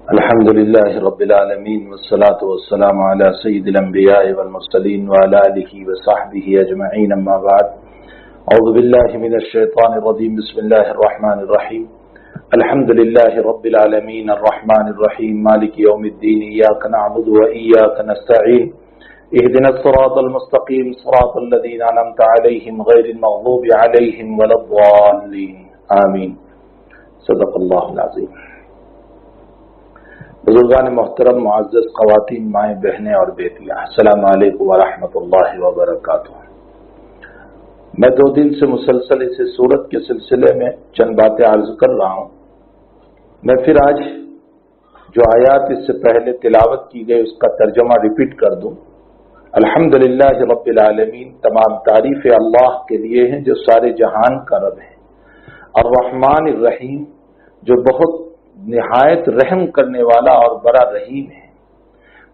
الحمد لله رب العالمين والصلاة والسلام على سيد الأنبياء والمرسلين وعلى آله وصحبه أجمعين أما بعد أعوذ بالله من الشيطان الرجيم بسم الله الرحمن الرحيم الحمد لله رب العالمين الرحمن الرحيم مالك يوم الدين إياك نعبد وإياك نستعين اهدنا الصراط المستقيم صراط الذين أنعمت عليهم غير المغضوب عليهم ولا الضالين آمين صدق الله العظيم. بزرگان محترم، معزز خواتین، مائیں، بہنیں اور بیٹیاں، السلام علیکم ورحمۃ اللہ وبرکاتہ. میں 2 دن سے مسلسل اس سورت کے سلسلے میں چند باتیں عرض کر رہا ہوں. میں پھر آج جو آیات اس سے پہلے تلاوت کی گئی اس کا ترجمہ ریپیٹ کر دوں. الحمدللہ رب العالمین، تمام تعریفیں اللہ کے لیے ہیں جو سارے جہان کا رب ہے. الرحمن الرحیم، جو بہت نہایت رحم کرنے والا اور بڑا رحیم ہے.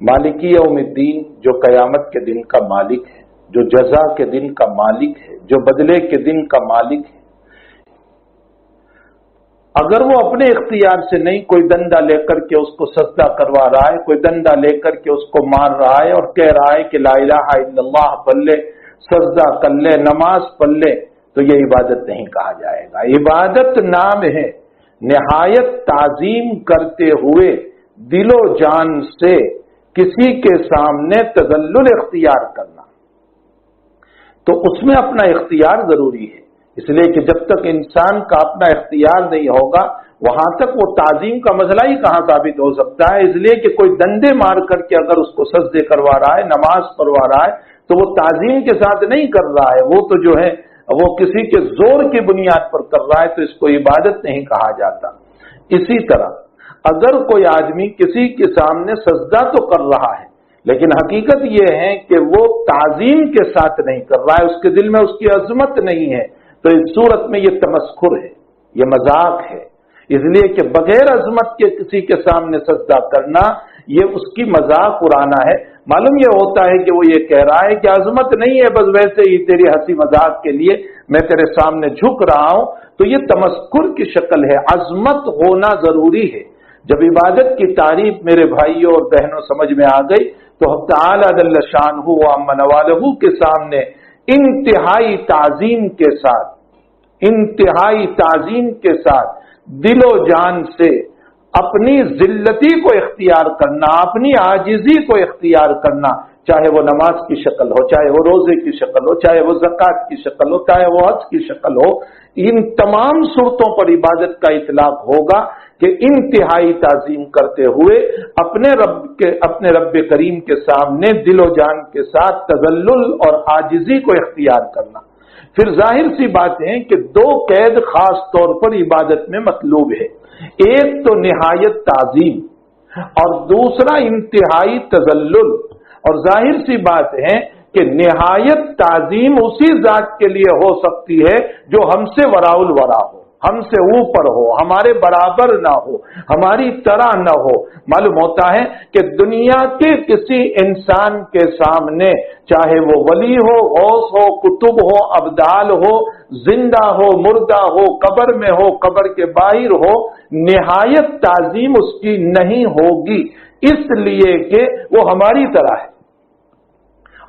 مالکی یوم الدین، جو قیامت کے دن کا مالک ہے، جو جزا کے دن کا مالک ہے، جو بدلے کے دن کا مالک ہے. اگر وہ اپنے اختیار سے نہیں کوئی ڈنڈا لے کر کے اس کو سجدہ کروا رہا ہے، کوئی ڈنڈا لے کر کے اس کو مار رہا ہے اور کہہ رہا ہے کہ لا الہ الا اللہ پڑھ لے، سجدہ کر لے، نماز پڑھ لے، تو یہ عبادت نہیں کہا جائے گا. عبادت نام ہے نہایت تعظیم کرتے ہوئے دل و جان سے کسی کے سامنے تذلل اختیار کرنا. تو اس میں اپنا اختیار ضروری ہے، اس لیے کہ جب تک انسان کا اپنا اختیار نہیں ہوگا وہاں تک وہ تعظیم کا مسئلہ ہی کہاں ثابت ہو سکتا ہے. اس لیے کہ کوئی ڈنڈے مار کر کے اگر اس کو سجدے کروا رہا ہے، نماز پڑھوا رہا ہے، تو وہ تعظیم کے ساتھ نہیں کر رہا ہے، وہ تو جو ہے وہ کسی کے زور کی بنیاد پر کر رہا ہے، تو اس کو عبادت نہیں کہا جاتا. اسی طرح اگر کوئی آدمی کسی کے سامنے سجدہ تو کر رہا ہے لیکن حقیقت یہ ہے کہ وہ تعظیم کے ساتھ نہیں کر رہا ہے، اس کے دل میں اس کی عظمت نہیں ہے، تو اس صورت میں یہ تمسخر ہے، یہ مذاق ہے. اس لیے کہ بغیر عظمت کے کسی کے سامنے سجدہ کرنا یہ اس کی مذاق اڑانا ہے. معلوم یہ ہوتا ہے کہ وہ یہ کہہ رہا ہے کہ عظمت نہیں ہے، بس ویسے ہی تیری ہنسی مذاق کے لیے میں تیرے سامنے جھک رہا ہوں، تو یہ تمسخر کی شکل ہے. عظمت ہونا ضروری ہے. جب عبادت کی تعریف میرے بھائیوں اور بہنوں سمجھ میں آ گئی تو تعالی جل شانہ و عم نوالہ کے سامنے انتہائی تعظیم کے ساتھ دل و جان سے اپنی ذلتی کو اختیار کرنا، اپنی عاجزی کو اختیار کرنا، چاہے وہ نماز کی شکل ہو، چاہے وہ روزے کی شکل ہو، چاہے وہ زکوٰۃ کی شکل ہو، چاہے وہ حج کی شکل ہو، ان تمام صورتوں پر عبادت کا اطلاق ہوگا کہ انتہائی تعظیم کرتے ہوئے اپنے رب کریم کے سامنے دل و جان کے ساتھ تذلل اور عاجزی کو اختیار کرنا. پھر ظاہر سی بات ہے کہ 2 قید خاص طور پر عبادت میں مطلوب ہے. ایک تو نہایت تعظیم اور دوسرا انتہائی تذلل. اور ظاہر سی بات ہے کہ نہایت تعظیم اسی ذات کے لیے ہو سکتی ہے جو ہم سے وراء الورا ہو، ہم سے اوپر ہو، ہمارے برابر نہ ہو، ہماری طرح نہ ہو. معلوم ہوتا ہے کہ دنیا کے کسی انسان کے سامنے چاہے وہ ولی ہو، غوث ہو، کتب ہو، ابدال ہو، زندہ ہو، مردہ ہو، قبر میں ہو، قبر کے باہر ہو، نہایت تعظیم اس کی نہیں ہوگی، اس لیے کہ وہ ہماری طرح ہے.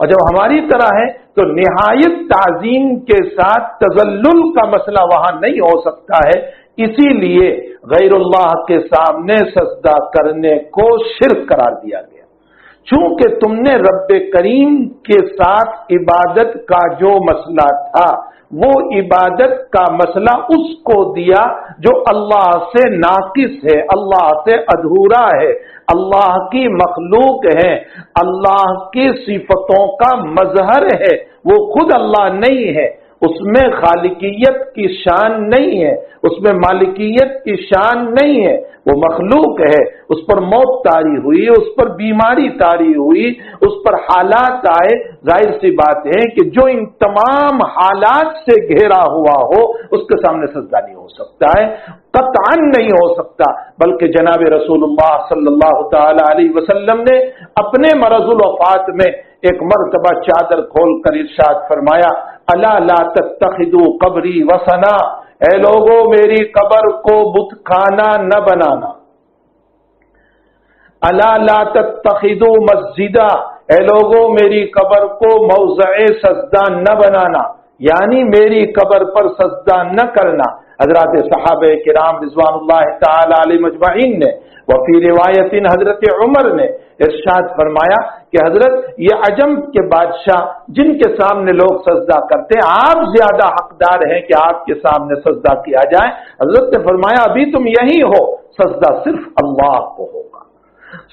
اور جب ہماری طرح ہے تو نہایت تعظیم کے ساتھ تذلل کا مسئلہ وہاں نہیں ہو سکتا ہے. اسی لیے غیر اللہ کے سامنے سجدہ کرنے کو شرک قرار دیا گیا. چونکہ تم نے رب کریم کے ساتھ عبادت کا جو مسئلہ تھا وہ عبادت کا مسئلہ اس کو دیا جو اللہ سے ناقص ہے، اللہ سے ادھورا ہے، اللہ کی مخلوق ہے، اللہ کی صفتوں کا مظہر ہے. وہ خود اللہ نہیں ہے، اس میں خالقیت کی شان نہیں ہے، اس میں مالکیت کی شان نہیں ہے، وہ مخلوق ہے. اس پر موت طاری ہوئی، اس پر بیماری طاری ہوئی، اس پر حالات آئے. ظاہر سی بات ہے کہ جو ان تمام حالات سے گھیرا ہوا ہو اس کے سامنے سجدہ نہیں ہو سکتا ہے، قطعاً نہیں ہو سکتا. بلکہ جناب رسول اللہ صلی اللہ تعالی علیہ وسلم نے اپنے مرض الوفات میں ایک مرتبہ چادر کھول کر ارشاد فرمایا، الا لا تتخذوا قبری وثنا، اے لوگوں میری قبر کو بت خانہ نہ بنانا. الا لا تتخذوا مسجدا، اے لوگوں میری قبر کو موضع سجدہ نہ بنانا، یعنی میری قبر پر سجدہ نہ کرنا۔ حضرات صحابہ کرام رضوان اللہ تعالی علیہم اجمعین نے وفی روایت حضرت عمر نے ارشاد فرمایا کہ حضرت یہ عجم کے بادشاہ جن کے سامنے لوگ سجدہ کرتے ہیں، آپ زیادہ حقدار ہیں کہ آپ کے سامنے سجدہ کیا جائے۔ حضرت نے فرمایا ابھی تم یہی ہو، سجدہ صرف اللہ کو ہوگا۔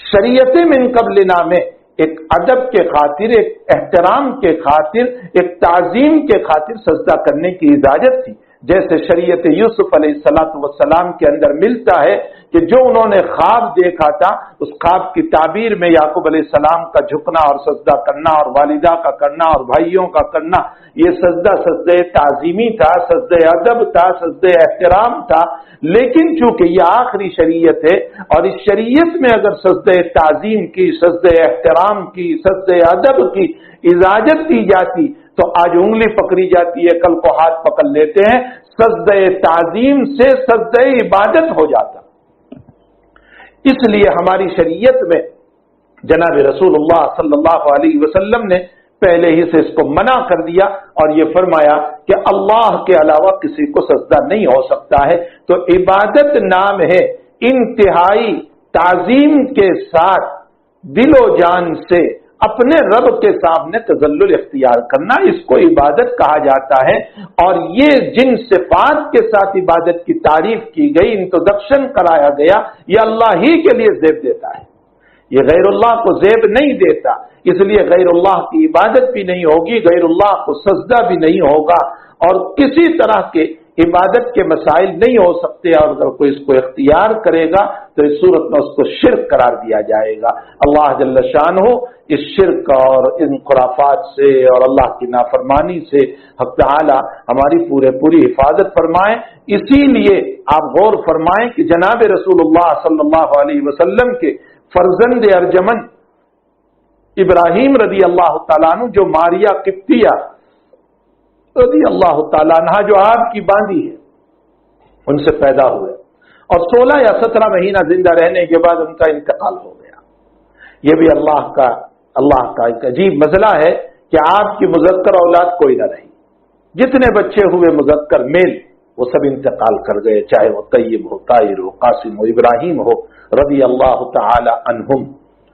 شریعت من قبلنا میں ایک ادب کے خاطر، ایک احترام کے خاطر، ایک تعظیم کے خاطر سجدہ کرنے کی اجازت تھی، جیسے شریعت یوسف علیہ السلام کے اندر ملتا ہے کہ جو انہوں نے خواب دیکھا تھا اس خواب کی تعبیر میں یعقوب علیہ السلام کا جھکنا اور سجدہ کرنا اور والدہ کا کرنا اور بھائیوں کا کرنا، یہ سجدہ تعظیمی تھا، سجدہ ادب تھا، سجدہ احترام تھا۔ لیکن چونکہ یہ آخری شریعت ہے اور اس شریعت میں اگر سجدہ تعظیم کی، سجدہ احترام کی، سجدہ ادب کی اجازت دی جاتی تو آج انگلی پکڑی جاتی ہے، کل کو ہاتھ پکڑ لیتے ہیں، سجدہ تعظیم سے سجدہ عبادت ہو جاتا۔ اس لیے ہماری شریعت میں جناب رسول اللہ صلی اللہ علیہ وسلم نے پہلے ہی سے اس کو منع کر دیا اور یہ فرمایا کہ اللہ کے علاوہ کسی کو سجدہ نہیں ہو سکتا ہے۔ تو عبادت نام ہے انتہائی تعظیم کے ساتھ دل و جان سے اپنے رب کے سامنے تذلل اختیار کرنا، اس کو عبادت کہا جاتا ہے۔ اور یہ جن صفات کے ساتھ عبادت کی تعریف کی گئی، انٹروڈکشن کرایا گیا، یہ اللہ ہی کے لیے زیب دیتا ہے، یہ غیر اللہ کو زیب نہیں دیتا، اس لیے غیر اللہ کی عبادت بھی نہیں ہوگی، غیر اللہ کو سجدہ بھی نہیں ہوگا، اور کسی طرح کے عبادت کے مسائل نہیں ہو سکتے، اور اگر کوئی اس کو اختیار کرے گا تو اس صورت میں اس کو شرک قرار دیا جائے گا۔ اللہ جل شانہ اس شرک اور ان خرافات سے اور اللہ کی نافرمانی سے حق تعالی ہماری پوری حفاظت فرمائیں۔ اسی لیے آپ غور فرمائیں کہ جناب رسول اللہ صلی اللہ علیہ وسلم کے فرزند ارجمن ابراہیم رضی اللہ تعالیٰ عنہ، جو ماریا قبطیہ رضی اللہ تعالیٰ عنہ جو آپ کی باندھی ہے، ان سے پیدا ہوئے اور 16 یا 17 مہینہ زندہ رہنے کے بعد ان کا انتقال ہو گیا۔ یہ بھی اللہ کا ایک عجیب مسئلہ ہے کہ آپ کی مذکر اولاد کوئی نہ رہی، جتنے بچے ہوئے مذکر میل وہ سب انتقال کر گئے، چاہے وہ طیب ہو، طاہر ہو، قاسم ہو، ابراہیم ہو رضی اللہ تعالی عنہم،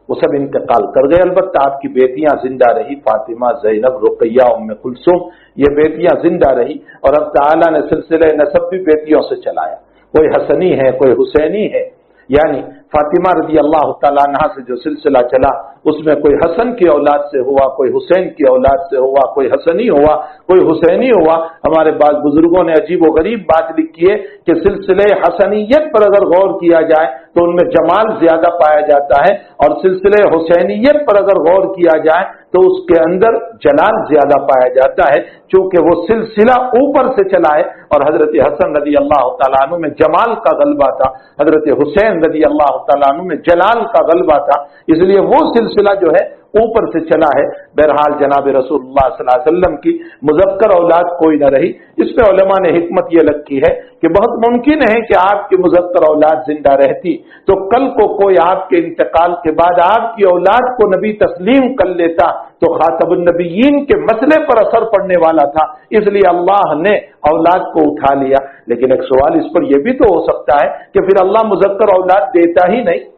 وہ سب انتقال کر گئے۔ البتہ آپ کی بیٹیاں زندہ رہی، فاطمہ، زینب، رقیہ، ام کلثوم، یہ بیٹیاں زندہ رہی، اور اب تعالیٰ نے سلسلہ نسب بھی بیٹیوں سے چلایا، کوئی حسنی ہے، کوئی حسینی ہے، یعنی فاطمہ رضی اللہ تعالیٰ عنہ سے جو سلسلہ چلا اس میں کوئی حسن کی اولاد سے ہوا، کوئی حسین کی اولاد سے ہوا، کوئی حسنی ہوا، کوئی حسینی ہوا۔ ہمارے بعض بزرگوں نے عجیب و غریب بات لکھی ہے کہ سلسلے حسنیت پر اگر غور کیا جائے تو ان میں جمال زیادہ پایا جاتا ہے، اور سلسلے حسینیت پر اگر غور کیا جائے تو اس کے اندر جلال زیادہ پایا جاتا ہے، چونکہ وہ سلسلہ اوپر سے چلا ہے، اور حضرت حسن رضی اللہ تعالیٰ عنہ میں جمال کا غلبہ تھا، حضرت حسین رضی اللہ تعالیٰ عنہ میں جلال کا غلبہ تھا، اس لیے وہ سلسلہ جو ہے اوپر سے چلا ہے۔ بہرحال جناب رسول اللہ صلی اللہ علیہ وسلم کی مذکر اولاد کوئی نہ رہی۔ اس پہ علماء نے حکمت یہ لکھی ہے کہ بہت ممکن ہے کہ آپ کی مذکر اولاد زندہ رہتی تو کل کو کوئی آپ کے انتقال کے بعد آپ کی اولاد کو نبی تسلیم کر لیتا تو خاتم النبیین کے مسئلے پر اثر پڑنے والا تھا، اس لیے اللہ نے اولاد کو اٹھا لیا۔ لیکن ایک سوال اس پر یہ بھی تو ہو سکتا ہے کہ پھر اللہ مذکر اولاد دیتا ہی نہیں،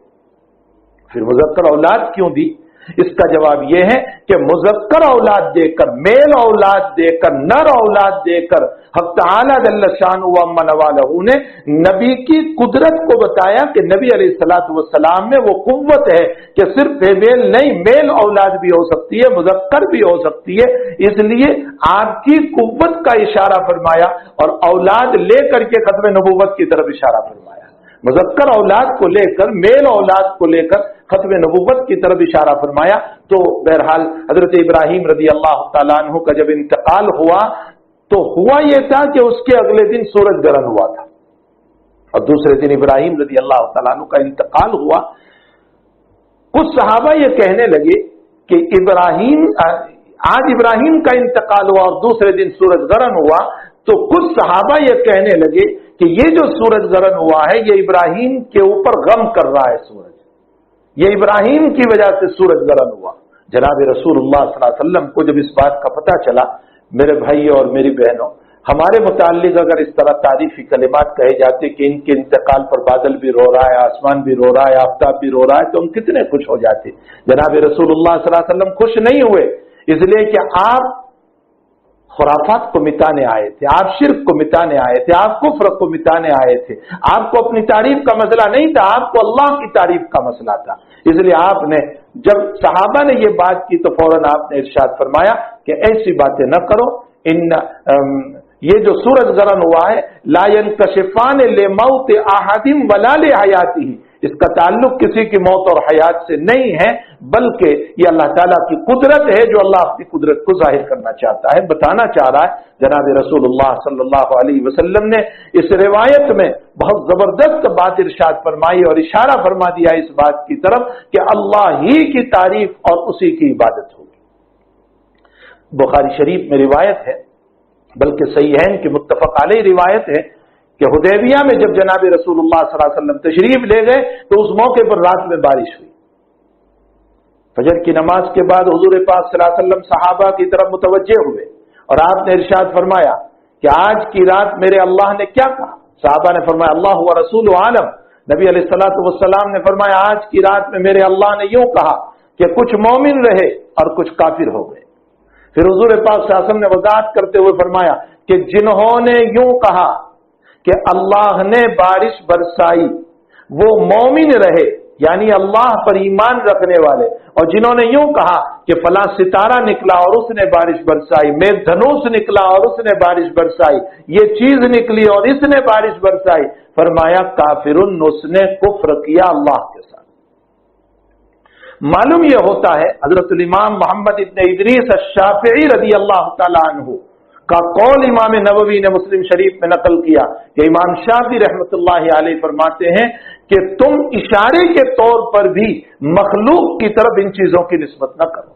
پھر مذکر اولاد کیوں دی؟ اس کا جواب یہ ہے کہ مذکر اولاد دے کر، میل اولاد دے کر، نر اولاد دے کر حق تعالی جل شانہ و من والہ نے نبی کی قدرت کو بتایا کہ نبی علیہ الصلوۃ والسلام میں وہ قوت ہے کہ صرف فیمیل نہیں، میل اولاد بھی ہو سکتی ہے، مذکر بھی ہو سکتی ہے، اس لیے آپ کی قوت کا اشارہ فرمایا اور اولاد لے کر کے ختم نبوت کی طرف اشارہ فرمایا، مذکر اولاد کو لے کر، میل اولاد کو لے کر ختم نبوت کی طرف اشارہ فرمایا۔ تو بہرحال حضرت ابراہیم رضی اللہ تعالیٰ عنہ کا جب انتقال ہوا تو ہوا یہ تھا کہ اس کے اگلے دن سورج گرہن ہوا تھا، اور دوسرے دن ابراہیم رضی اللہ تعالیٰ عنہ کا انتقال ہوا۔ کچھ صحابہ یہ کہنے لگے کہ آج ابراہیم کا انتقال ہوا اور دوسرے دن سورج گرہن ہوا، تو کچھ صحابہ یہ کہنے لگے کہ یہ جو سورج گرہن ہوا ہے یہ ابراہیم کے اوپر غم کر رہا ہے، سورج یہ ابراہیم کی وجہ سے سورج گرہن ہوا۔ جناب رسول اللہ صلی اللہ علیہ وسلم کو جب اس بات کا پتہ چلا، میرے بھائیوں اور میری بہنوں، ہمارے متعلق اگر اس طرح تعریفی کلمات کہے جاتے کہ ان کے انتقال پر بادل بھی رو رہا ہے، آسمان بھی رو رہا ہے، آفتاب بھی رو رہا ہے، تو ہم کتنے خوش ہو جاتے۔ جناب رسول اللہ صلی اللہ علیہ وسلم خوش نہیں ہوئے، اس لیے کہ آپ خرافات کو مٹانے آئے تھے، آپ شرک کو مٹانے آئے تھے، آپ کفر کو مٹانے آئے تھے۔ آپ کو اپنی تعریف کا مسئلہ نہیں تھا، آپ کو اللہ کی تعریف کا مسئلہ تھا۔ اس لیے آپ نے جب صحابہ نے یہ بات کی تو فوراً آپ نے ارشاد فرمایا کہ ایسی باتیں نہ کرو، یہ جو سورج گرہن ہوا ہے لا ينکشفان لموت احد ولا لحیاتہ، اس کا تعلق کسی کی موت اور حیات سے نہیں ہے، بلکہ یہ اللہ تعالیٰ کی قدرت ہے جو اللہ اپنی قدرت کو ظاہر کرنا چاہتا ہے، بتانا چاہ رہا ہے۔ جناب رسول اللہ صلی اللہ علیہ وسلم نے اس روایت میں بہت زبردست بات ارشاد فرمائی اور اشارہ فرما دیا اس بات کی طرف کہ اللہ ہی کی تعریف اور اسی کی عبادت ہوگی۔ بخاری شریف میں روایت ہے، بلکہ صحیحین کی متفق علیہ روایت ہے کہ حدیبیہ میں جب جناب رسول اللہ صلی اللہ علیہ وسلم تشریف لے گئے تو اس موقع پر رات میں بارش ہوئی۔ فجر کی نماز کے بعد حضور پاک صلی اللہ علیہ وسلم صحابہ کی طرف متوجہ ہوئے اور آپ نے ارشاد فرمایا کہ آج کی رات میرے اللہ نے کیا کہا؟ صحابہ نے فرمایا اللہ و رسول عالم۔ نبی علیہ الصلوۃ والسلام نے فرمایا آج کی رات میں میرے اللہ نے یوں کہا کہ کچھ مومن رہے اور کچھ کافر ہو گئے۔ پھر حضور پاک صلی اللہ علیہ وسلم نے وضاحت کرتے ہوئے فرمایا کہ جنہوں نے یوں کہا کہ اللہ نے بارش برسائی وہ مومن رہے، یعنی اللہ پر ایمان رکھنے والے، اور جنہوں نے یوں کہا کہ فلاں ستارہ نکلا اور اس نے بارش برسائی، میغ دھنوش نکلا اور اس نے بارش برسائی، یہ چیز نکلی اور اس نے بارش برسائی، فرمایا کافرن، اس نے کفر کیا اللہ کے ساتھ۔ معلوم یہ ہوتا ہے حضرت الامام محمد ابن ادریس الشافعی رضی اللہ تعالی عنہ کا قول امام نووی نے مسلم شریف میں نقل کیا کہ امام شافعی رحمۃ اللہ علیہ فرماتے ہیں کہ تم اشارے کے طور پر بھی مخلوق کی طرف ان چیزوں کی نسبت نہ کرو،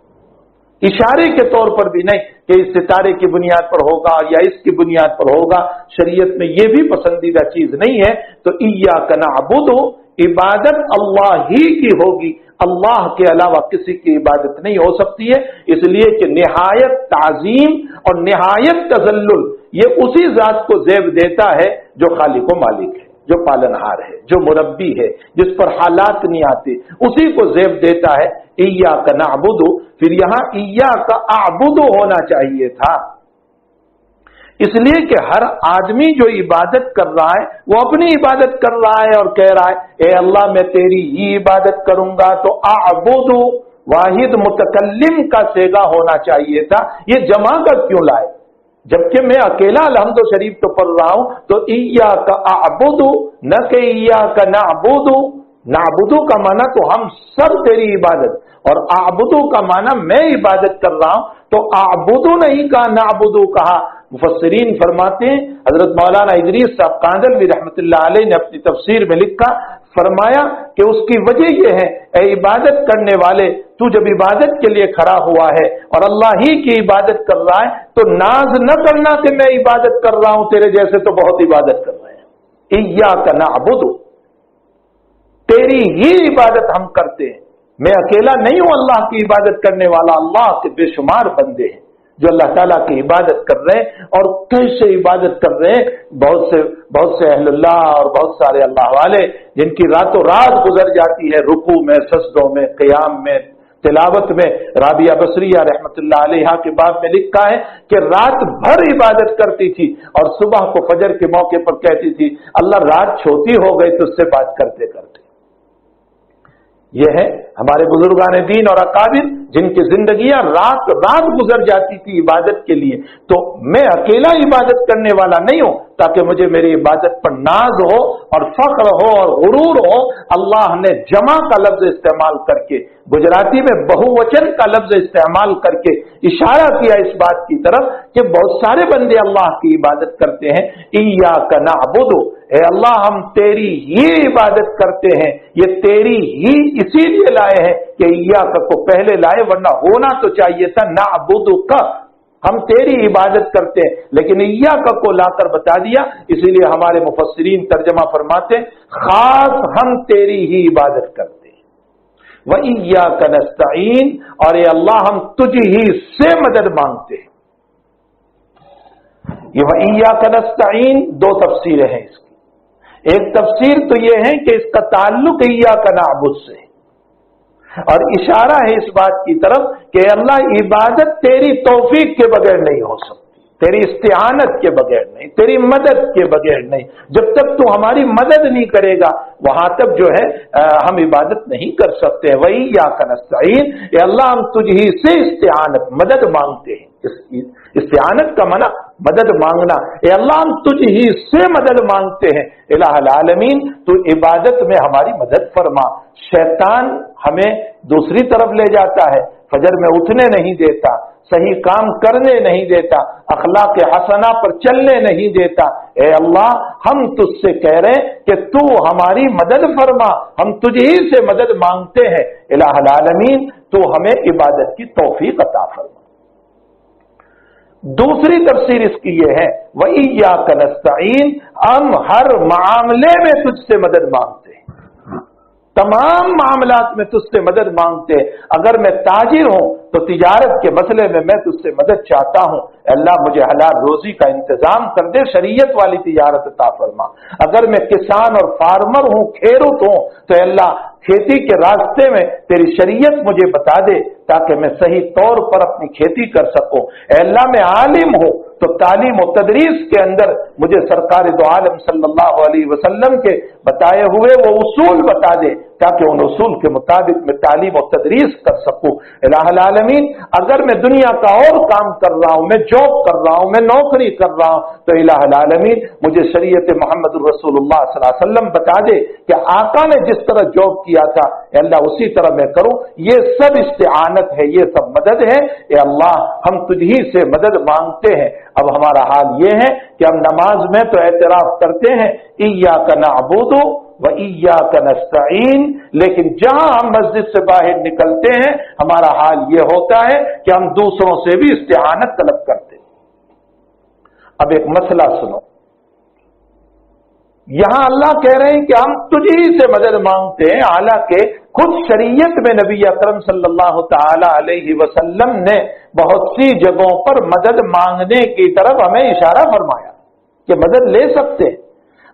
اشارے کے طور پر بھی نہیں کہ اس ستارے کی بنیاد پر ہوگا یا اس کی بنیاد پر ہوگا، شریعت میں یہ بھی پسندیدہ چیز نہیں ہے۔ تو ایاک نعبد، عبادت اللہ ہی کی ہوگی، اللہ کے علاوہ کسی کی عبادت نہیں ہو سکتی ہے، اس لیے کہ نہایت تعظیم اور نہایت تذلل یہ اسی ذات کو زیب دیتا ہے جو خالق و مالک ہے، جو پالنہار ہے، جو مربی ہے، جس پر حالات نہیں آتے، اسی کو زیب دیتا ہے۔ ایاک نعبد، پھر یہاں ایاک اعبد ہونا چاہیے تھا، اس لیے کہ ہر آدمی جو عبادت کر رہا ہے وہ اپنی عبادت کر رہا ہے اور کہہ رہا ہے اے اللہ میں تیری ہی عبادت کروں گا، تو اعبد واحد متکلم کا صیغہ ہونا چاہیے تھا، یہ جمع کا کیوں لائے؟ جبکہ میں اکیلا الحمد شریف تو پڑھ رہا ہوں، تو ایاک اعبد نہ کہ ایاک نعبد۔ نعبدو کا معنی تو ہم سب تیری عبادت، اور اعبدو کا معنی میں عبادت کر رہا ہوں، تو اعبدو نہیں کہا، نعبدو کہا۔ مفسرین فرماتے ہیں، حضرت مولانا ادریس صاحب کاندلوی رحمۃ اللہ علیہ نے اپنی تفسیر میں لکھا، فرمایا کہ اس کی وجہ یہ ہے اے عبادت کرنے والے، تو جب عبادت کے لیے کھڑا ہوا ہے اور اللہ ہی کی عبادت کر رہا ہے تو ناز نہ کرنا کہ میں عبادت کر رہا ہوں، تیرے جیسے تو بہت عبادت کر رہے ہیں۔ ایاک نعبد، تیری ہی عبادت ہم کرتے ہیں، میں اکیلا نہیں ہوں اللہ کی عبادت کرنے والا، اللہ کے بے شمار بندے ہیں جو اللہ تعالیٰ کی عبادت کر رہے ہیں، اور کیسے عبادت کر رہے ہیں۔ بہت سے اہل اللہ اور بہت سارے اللہ والے جن کی راتوں رات گزر جاتی ہے رکوع میں، سجدوں میں، قیام میں، تلاوت میں۔ رابعہ بصریہ رحمۃ اللہ علیہ کے باب میں لکھا ہے کہ رات بھر عبادت کرتی تھی اور صبح کو فجر کے موقع پر کہتی تھی اللہ رات چھوٹی ہو گئی تجھ سے بات کرتے کرتے۔ یہ ہے ہمارے بزرگان دین اور اکابر جن کی زندگیاں رات رات گزر جاتی تھی عبادت کے لیے۔ تو میں اکیلا عبادت کرنے والا نہیں ہوں تاکہ مجھے میری عبادت پر ناز ہو اور فخر ہو اور غرور ہو۔ اللہ نے جمع کا لفظ استعمال کر کے، گجراتی میں بہووچن کا لفظ استعمال کر کے اشارہ کیا اس بات کی طرف کہ بہت سارے بندے اللہ کی عبادت کرتے ہیں۔ ایاک نعبد، اے اللہ ہم تیری ہی عبادت کرتے ہیں۔ یہ تیری ہی اسی لیے لائے ہیں کہ ایاک کو پہلے لائے، ورنہ ہونا تو چاہیے تھا نعبدک، ہم تیری عبادت کرتے ہیں، لیکن ایاک کو لا کر بتا دیا، اسی لیے ہمارے مفسرین ترجمہ فرماتے ہیں خاص ہم تیری ہی عبادت کرتے ہیں۔ وَإِيَّاكَ نَسْتَعِينُ، اور اے اللہ ہم تجھ ہی سے مدد مانگتے ہیں۔ یہ وَإِيَّاكَ نَسْتَعِينُ دو تفسیریں ہیں اس کی۔ ایک تفسیر تو یہ ہے کہ اس کا تعلق إِيَّاكَ نَعْبُدُ سے، اور اشارہ ہے اس بات کی طرف کہ اللہ عبادت تیری توفیق کے بغیر نہیں ہو سکتی، تیری استعانت کے بغیر نہیں، تیری مدد کے بغیر نہیں۔ جب تک تو ہماری مدد نہیں کرے گا وہاں تک جو ہے ہم عبادت نہیں کر سکتے۔ وَإِيَّاكَ نَسْتَعِينُ، اے اللہ ہم تجھ ہی سے استعانت مدد مانگتے ہیں۔ استعانت کا معنی مدد مانگنا، اے اللہ ہم تجھ ہی سے مدد مانگتے ہیں۔ الہ العالمین تو عبادت میں ہماری مدد فرما۔ شیطان ہمیں دوسری طرف لے جاتا ہے، فجر میں اٹھنے نہیں دیتا، صحیح کام کرنے نہیں دیتا، اخلاق حسنہ پر چلنے نہیں دیتا۔ اے اللہ ہم تجھ سے کہہ رہے ہیں کہ تو ہماری مدد فرما، ہم تجھ ہی سے مدد مانگتے ہیں۔ الہ العالمین تو ہمیں عبادت کی توفیق عطا فرما۔ دوسری تفسیر اس کی یہ ہے وَإِيَّاكَ نَسْتَعِينُ، ہم ہر معاملے میں تجھ سے مدد مانگتے ہیں، تمام معاملات میں تجھ سے مدد مانگتے ہیں۔ اگر میں تاجر ہوں تو تجارت کے مسئلے میں میں تجھ سے مدد چاہتا ہوں، اللہ مجھے حلال روزی کا انتظام کر دے، شریعت والی تجارت عطا فرما۔ اگر میں کسان اور فارمر ہوں، کھیروت ہوں، تو اللہ کھیتی کے راستے میں تیری شریعت مجھے بتا دے تاکہ میں صحیح طور پر اپنی کھیتی کر سکوں۔ اے اللہ میں عالم ہوں تو تعلیم و تدریس کے اندر مجھے سرکار دو عالم صلی اللہ علیہ وسلم کے بتائے ہوئے وہ اصول بتا دے تاکہ ان اصول کے مطابق میں تعلیم و تدریس کر سکوں۔ الہ العالمین اگر میں دنیا کا اور کام کر رہا ہوں، میں جاب کر رہا ہوں، میں نوکری کر رہا ہوں، تو الہ العالمین مجھے شریعت محمد رسول اللہ صلی اللہ علیہ وسلم بتا دے کہ آقا نے جس طرح جاب کیا تھا اے اللہ اسی طرح میں کروں۔ یہ سب استعانت ہے، یہ سب مدد ہے۔ اے اللہ ہم تجھ ہی سے مدد مانگتے ہیں۔ اب ہمارا حال یہ ہے کہ ہم نماز میں تو اعتراف کرتے ہیں إِيَّاكَ نَعْبُدُ وَإِيَّاكَ نَسْتَعِينُ، لیکن جہاں ہم مسجد سے باہر نکلتے ہیں ہمارا حال یہ ہوتا ہے کہ ہم دوسروں سے بھی استعانت طلب کرتے ہیں۔ اب ایک مسئلہ سنو، یہاں اللہ کہہ رہے ہیں کہ ہم تجھی سے مدد مانگتے ہیں، حالانکہ خود شریعت میں نبی اکرم صلی اللہ تعالی علیہ وسلم نے بہت سی جگہوں پر مدد مانگنے کی طرف ہمیں اشارہ فرمایا کہ مدد لے سکتے ہیں۔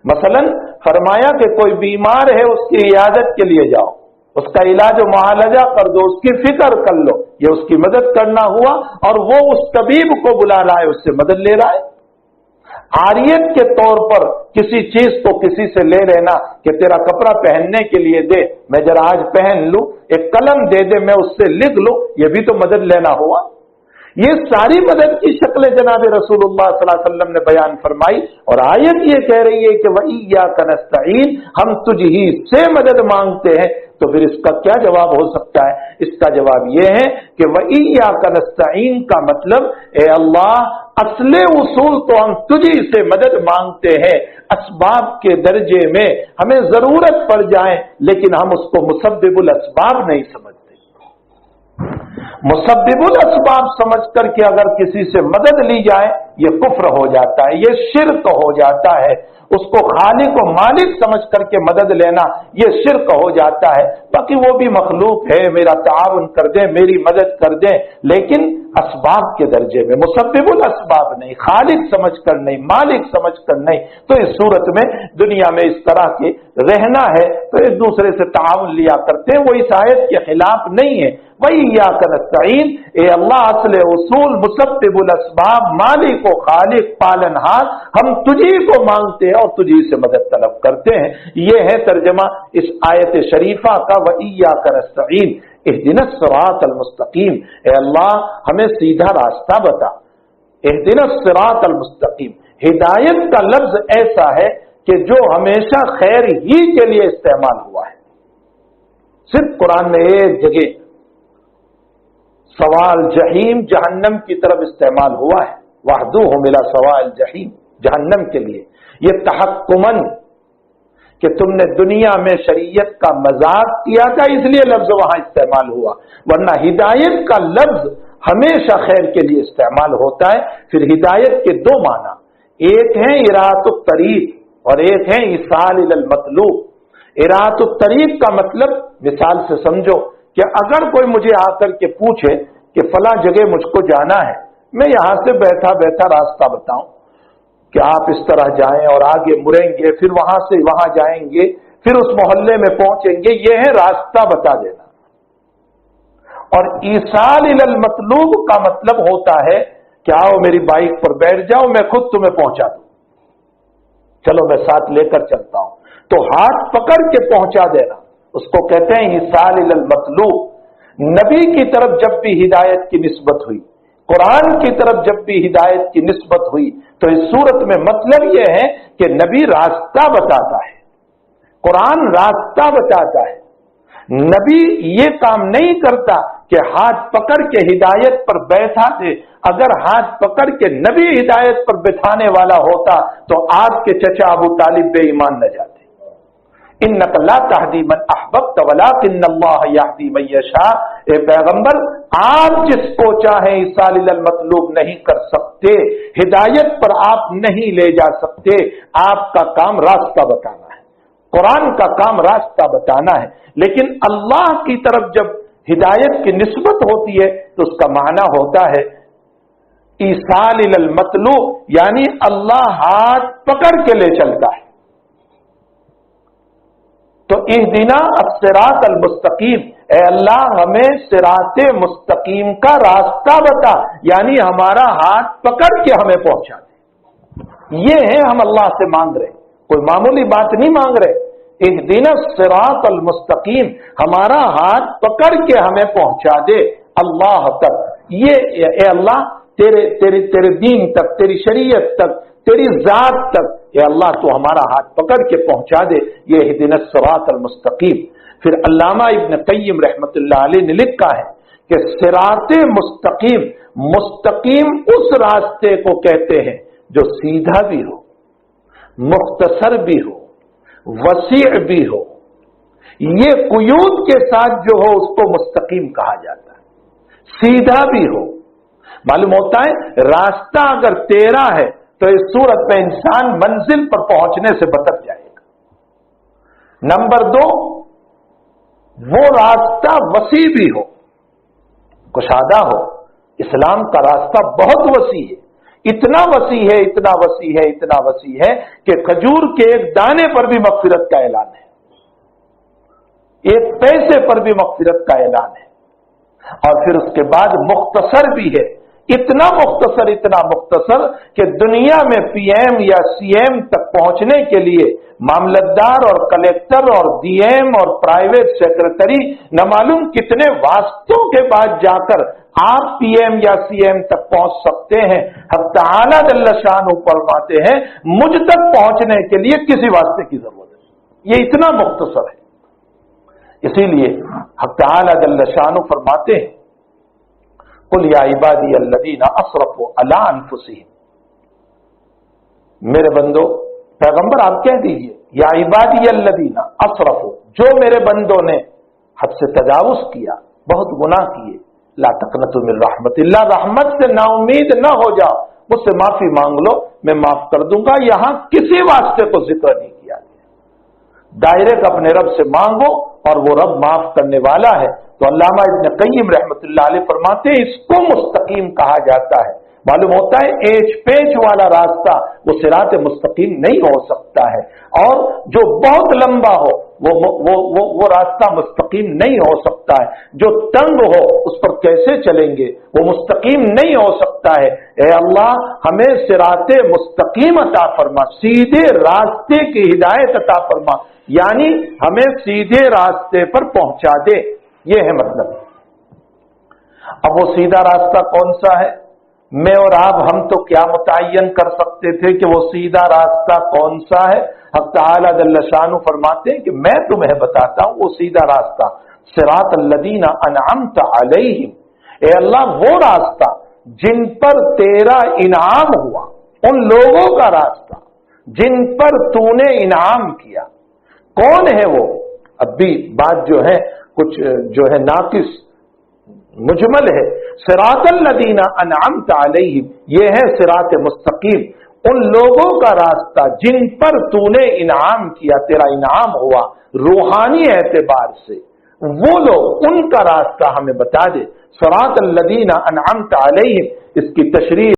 مثلا فرمایا کہ کوئی بیمار ہے اس کی عیادت کے لیے جاؤ، اس کا علاج و معالجہ کر دو، اس کی فکر کر لو، یہ اس کی مدد کرنا ہوا، اور وہ اس طبیب کو بلا رہا ہے، اس سے مدد لے رہا ہے۔ عاریت کے طور پر کسی چیز کو کسی سے لے لینا کہ تیرا کپڑا پہننے کے لیے دے، میں ذرا آج پہن لوں، ایک قلم دے دے میں اس سے لکھ لوں، یہ بھی تو مدد لینا ہوا۔ یہ ساری مدد کی شکلیں جناب رسول اللہ صلی اللہ علیہ وسلم نے بیان فرمائی، اور آیت یہ کہہ رہی ہے کہ وَإِيَّاكَ نَسْتَعِينُ، ہم تجھ ہی سے مدد مانگتے ہیں۔ تو پھر اس کا کیا جواب ہو سکتا ہے؟ اس کا جواب یہ ہے کہ وَإِيَّاكَ نَسْتَعِينُ کا مطلب اے اللہ اصل اصول تو ہم تجھی سے مدد مانگتے ہیں، اسباب کے درجے میں ہمیں ضرورت پڑ جائے لیکن ہم اس کو مسبب الاسباب نہیں سمجھتے۔ مسبب الاسباب سمجھ کر کے اگر کسی سے مدد لی جائے یہ کفر ہو جاتا ہے، یہ شرک ہو جاتا ہے۔ اس کو خالق و مالک سمجھ کر کے مدد لینا یہ شرک ہو جاتا ہے۔ باقی وہ بھی مخلوق ہے، میرا تعاون کر دیں، میری مدد کر دیں، لیکن اسباب کے درجے میں، مسبب الاسباب نہیں، خالق سمجھ کر نہیں، مالک سمجھ کر نہیں۔ تو اس صورت میں دنیا میں اس طرح کے رہنا ہے تو ایک دوسرے سے تعاون لیا کرتے ہیں، وہ اس آیت کے خلاف نہیں ہے۔ وَإِيَّاكَ نَسْتَعِينُ، اے اللہ اصل اصول مسبب الاسباب، مالک و خالق پالنہار، ہم تجھی کو مانگتے ہیں اور تجھی سے مدد طلب کرتے ہیں۔ یہ ہے ترجمہ اس آیت شریفہ کا وَإِيَّاكَ نَسْتَعِينُ اهْدِنَا الصِّرَاطَ الْمُسْتَقِيمَ، اے اللہ ہمیں سیدھا راستہ بتا۔ اهْدِنَا الصِّرَاطَ الْمُسْتَقِيمَ، ہدایت کا لفظ ایسا ہے کہ جو ہمیشہ خیر ہی کے لیے استعمال ہوا ہے۔ صرف قرآن میں ایک جگہ سوال جہیم جہنم کی طرف استعمال ہوا ہے، وَاهْدُوهُمْ إِلَى سَوَاءِ الْجَحِيمِ، جہنم کے لیے۔ یہ تحکمن کہ تم نے دنیا میں شریعت کا مذاق کیا تھا اس لیے لفظ وہاں استعمال ہوا، ورنہ ہدایت کا لفظ ہمیشہ خیر کے لیے استعمال ہوتا ہے۔ پھر ہدایت کے دو معنی، ایک ہے اراۃ الطریق اور ایک ہے ایصال الی المطلوب۔ اراۃ الطریق کا مطلب مثال سے سمجھو کہ اگر کوئی مجھے آ کر کے پوچھے کہ فلاں جگہ مجھ کو جانا ہے، میں یہاں سے بیٹھا بیٹھا راستہ بتاؤں کہ آپ اس طرح جائیں اور آگے مڑیں گے، پھر وہاں سے وہاں جائیں گے، پھر اس محلے میں پہنچیں گے، یہ ہے راستہ بتا دینا۔ اور ایصال الی المطلوب کا مطلب ہوتا ہے کہ آؤ میری بائک پر بیٹھ جاؤ، میں خود تمہیں پہنچا دوں، چلو میں ساتھ لے کر چلتا ہوں۔ تو ہاتھ پکڑ کے پہنچا دینا اس کو کہتے ہیں ایصال الی المطلوب۔ نبی کی طرف جب بھی ہدایت کی نسبت ہوئی، قرآن کی طرف جب بھی ہدایت کی نسبت ہوئی، تو اس صورت میں مطلب یہ ہے کہ نبی راستہ بتاتا ہے، قرآن راستہ بتاتا ہے۔ نبی یہ کام نہیں کرتا کہ ہاتھ پکڑ کے ہدایت پر بیٹھا دے۔ اگر ہاتھ پکڑ کے نبی ہدایت پر بٹھانے والا ہوتا تو آپ کے چچا ابو طالب بے ایمان نہ جاتے۔ انک لا تہدی من احببت ولکن اللہ یہدی من یشاء۔ اے پیغمبر، آپ جس کو چاہیں ایصال الی المطلوب نہیں کر سکتے، ہدایت پر آپ نہیں لے جا سکتے۔ آپ کا کام راستہ بتانا ہے، قرآن کا کام راستہ بتانا ہے۔ لیکن اللہ کی طرف جب ہدایت کی نسبت ہوتی ہے تو اس کا معنی ہوتا ہے ایصال الی المطلوب، یعنی اللہ ہاتھ پکڑ کے لے چلتا ہے۔ تو اہدنا الصراط المستقیم، اے اللہ ہمیں صراط مستقیم کا راستہ بتا، یعنی ہمارا ہاتھ پکڑ کے ہمیں پہنچا دے۔ یہ ہے ہم اللہ سے مانگ رہے، کوئی معمولی بات نہیں مانگ رہے۔ اہدنا الصراط المستقیم، ہمارا ہاتھ پکڑ کے ہمیں پہنچا دے اللہ تک۔ یہ اے اللہ تیرے دین تک، تیری شریعت تک، تیری ذات تک، اے اللہ تو ہمارا ہاتھ پکڑ کے پہنچا دے۔ یہ اہدنا الصراط المستقیم۔ پھر علامہ ابن قیم رحمت اللہ علیہ نے لکھا ہے کہ صراط مستقیم، مستقیم اس راستے کو کہتے ہیں جو سیدھا بھی ہو، مختصر بھی ہو، وسیع بھی ہو۔ یہ قیود کے ساتھ جو ہو اس کو مستقیم کہا جاتا ہے، سیدھا بھی ہو۔ معلوم ہوتا ہے راستہ اگر تیرا ہے تو اس صورت میں انسان منزل پر پہنچنے سے بھٹک جائے گا۔ نمبر 2، وہ راستہ وسیع بھی ہو، کشادہ ہو۔ اسلام کا راستہ بہت وسیع ہے، اتنا وسیع ہے، اتنا وسیع ہے، اتنا وسیع ہے کہ کھجور کے ایک دانے پر بھی مغفرت کا اعلان ہے، ایک پیسے پر بھی مغفرت کا اعلان ہے۔ اور پھر اس کے بعد مختصر بھی ہے، اتنا مختصر کہ دنیا میں پی ایم یا سی ایم تک پہنچنے کے لیے معاملتدار اور کلیکٹر اور ڈی ایم اور پرائیویٹ سیکرٹری نہ معلوم کتنے واسطوں کے بعد جا کر آپ پی ایم یا سی ایم تک پہنچ سکتے ہیں۔ حق تعالیٰ جل شانہ فرماتے ہیں مجھ تک پہنچنے کے لیے کسی واسطے کی ضرورت ہے، یہ اتنا مختصر ہے۔ اسی لیے حق تعالیٰ جل شانہ فرماتے ہیں قل یا عبادی الذین اسرفوا علی انفسہم، میرے بندو، پیغمبر آپ کہہ دیجئے یا عبادی الذین اسرفوا، جو میرے بندوں نے حد سے تجاوز کیا، بہت گناہ کیے، لا تقنطوا من رحمت اللہ، رحمت سے نا امید نہ ہو جاؤ، مجھ سے معافی مانگ لو میں معاف کر دوں گا۔ یہاں کسی واسطے کو ذکر نہیں کیا گیا، ڈائریکٹ اپنے رب سے مانگو اور وہ رب معاف کرنے والا ہے۔ تو علامہ ابن قیم رحمت اللہ علیہ فرماتے ہیں اس کو مستقیم کہا جاتا ہے۔ معلوم ہوتا ہے ایچ پیچ والا راستہ وہ صراط مستقیم نہیں ہو سکتا ہے، اور جو بہت لمبا ہو وہ راستہ مستقیم نہیں ہو سکتا ہے، جو تنگ ہو اس پر کیسے چلیں گے، وہ مستقیم نہیں ہو سکتا ہے۔ اے اللہ ہمیں صراط مستقیم عطا فرما، سیدھے راستے کی ہدایت عطا فرما، یعنی ہمیں سیدھے راستے پر پہنچا دے، یہ ہے مطلب۔ اب وہ سیدھا راستہ کون سا ہے؟ میں اور آپ ہم تو کیا متعین کر سکتے تھے کہ وہ سیدھا راستہ کون سا ہے؟ حق تعالیٰ جل شانہ فرماتے ہیں کہ میں تمہیں بتاتا ہوں وہ سیدھا راستہ، صراط الذین انعمت علیہم، اے اللہ وہ راستہ جن پر تیرا انعام ہوا، ان لوگوں کا راستہ جن پر تو نے انعام کیا۔ کون ہے وہ؟ اب بھی بات جو ہے کچھ جو ہے ناقص مجمل ہے۔ صراط الذین انعمت علیہم، یہ ہے صراط مستقیم، ان لوگوں کا راستہ جن پر تو نے انعام کیا، تیرا انعام ہوا روحانی اعتبار سے، وہ لوگ، ان کا راستہ ہمیں بتا دے۔ صراط الذین انعمت علیہم، اس کی تشریح